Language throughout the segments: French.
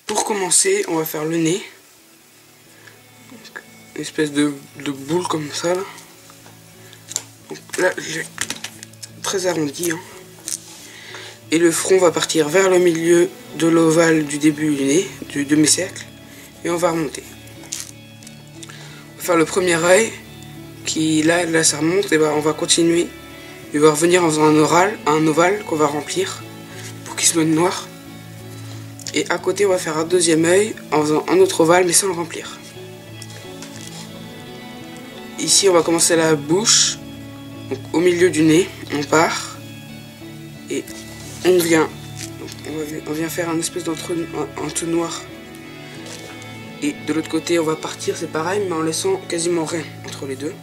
pour commencer, on va faire le nez. Donc, une espèce de boule comme ça là. Donc là, j'ai très arrondi. Hein. Et le front va partir vers le milieu de l'ovale du début du nez, du demi-cercle. Et on va remonter. On va faire le premier œil qui là ça remonte, et ben on va continuer. Il va revenir en faisant un ovale qu'on va remplir pour qu'il se mette noir. Et à côté on va faire un deuxième œil en faisant un autre ovale mais sans le remplir. Ici on va commencer la bouche, donc au milieu du nez, on part et on vient faire un espèce d'entonnoir. Et de l'autre côté on va partir, c'est pareil mais en laissant quasiment rien entre les deux.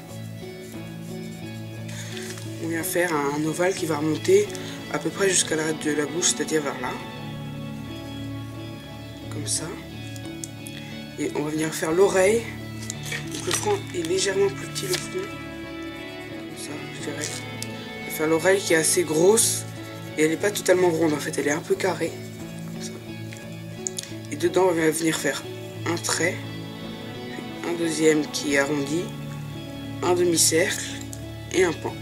On vient faire un ovale qui va remonter à peu près jusqu'à l'arête de la bouche, c'est-à-dire vers là. Comme ça. Et on va venir faire l'oreille. Donc le front est légèrement plus petit, le front. Comme ça, je dirais. On va faire l'oreille qui est assez grosse. Et elle n'est pas totalement ronde en fait, elle est un peu carrée. Comme ça. Et dedans, on va venir faire un trait. Un deuxième qui est arrondi. Un demi-cercle. Et un pan.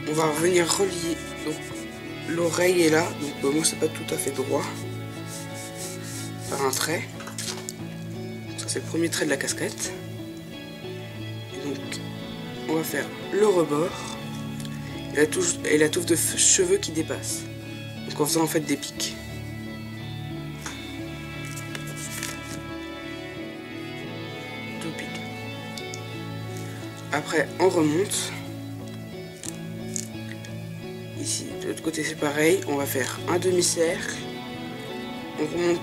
On va revenir relier. Donc l'oreille est là, donc moi c'est pas tout à fait droit. Par un trait. Ça c'est le premier trait de la casquette. Et donc on va faire le rebord et la touffe de cheveux qui dépasse. Donc en faisant en fait des pics. Deux pics. Après on remonte. Ici, de l'autre côté c'est pareil, on va faire un demi-cercle, on remonte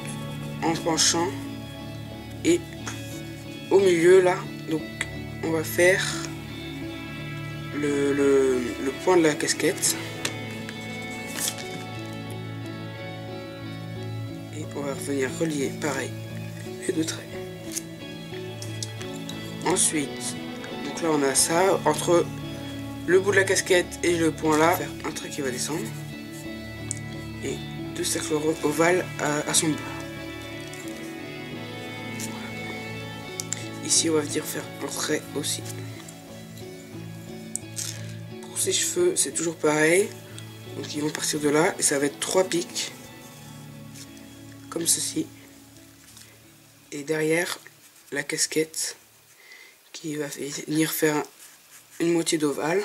en penchant et au milieu là, donc on va faire le point de la casquette et on va revenir relier pareil les deux traits. Ensuite, donc là on a ça entre le bout de la casquette et le point là, faire un trait qui va descendre et deux cercles ovales à son bout. Voilà. Ici on va venir faire un trait aussi. Pour ses cheveux c'est toujours pareil, donc ils vont partir de là et ça va être 3 pics comme ceci et derrière la casquette qui va venir faire une moitié d'ovale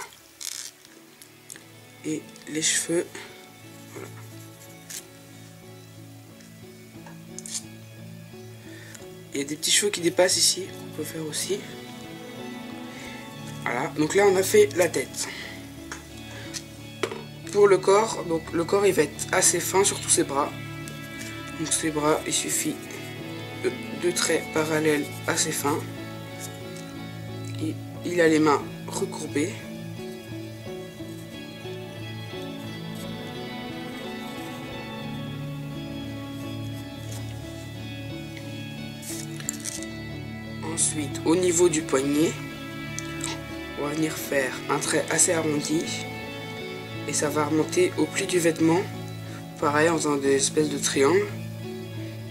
et les cheveux, voilà. Il y a des petits cheveux qui dépassent ici, qu'on peut faire aussi. Voilà, donc là on a fait la tête. Pour le corps, donc le corps il va être assez fin, surtout ses bras. Donc ses bras, il suffit de 2 traits parallèles assez fins. Et il a les mains recourbées. Ensuite, au niveau du poignet, on va venir faire un trait assez arrondi. Et ça va remonter au pli du vêtement. Pareil, en faisant des espèces de triangles.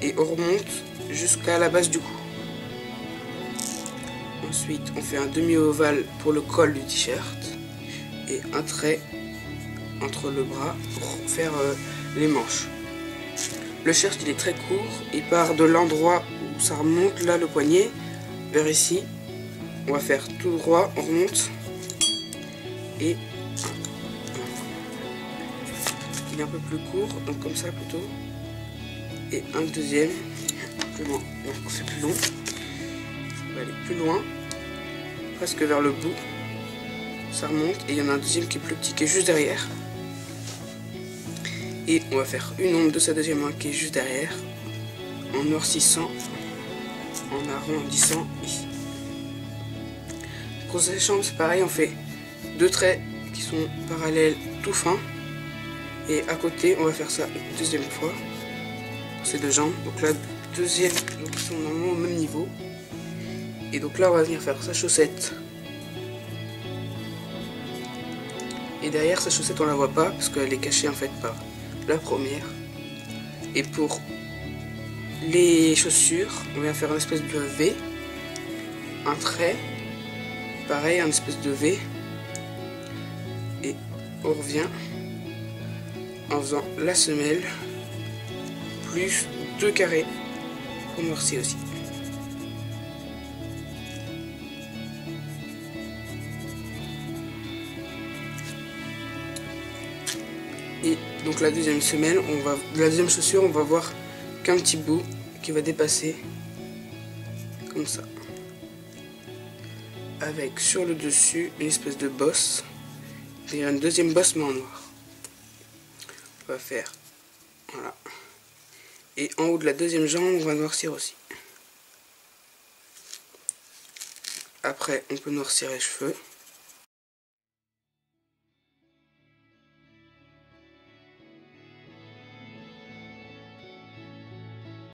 Et on remonte jusqu'à la base du cou. Ensuite, on fait un demi-ovale pour le col du t-shirt et un trait entre le bras pour faire les manches. Le shirt il est très court, il part de l'endroit où ça remonte, là le poignet, vers ici. On va faire tout droit, on remonte et il est un peu plus court, donc comme ça plutôt. Et un deuxième, plus loin, donc c'est plus long. On va aller plus loin. Presque vers le bout, ça remonte et il y en a un deuxième qui est plus petit qui est juste derrière et on va faire une ombre de sa deuxième main qui est juste derrière en noircissant, en arrondissant ici. Pour ces jambes c'est pareil, on fait 2 traits qui sont parallèles tout fins et à côté on va faire ça une deuxième fois pour ces 2 jambes. Donc là deuxième, donc ils sont normalement au même niveau. Et donc là on va venir faire sa chaussette. Et derrière sa chaussette on la voit pas parce qu'elle est cachée en fait par la première. Et pour les chaussures, on vient faire une espèce de V, un trait, pareil, une espèce de V, et on revient en faisant la semelle plus 2 carrés pour noircir aussi. Et donc la deuxième semelle, la deuxième chaussure, on va voir qu'un petit bout qui va dépasser comme ça, avec sur le dessus une espèce de bosse. Il y a une deuxième bosse mais en noir. On va faire voilà. Et en haut de la deuxième jambe, on va noircir aussi. Après, on peut noircir les cheveux.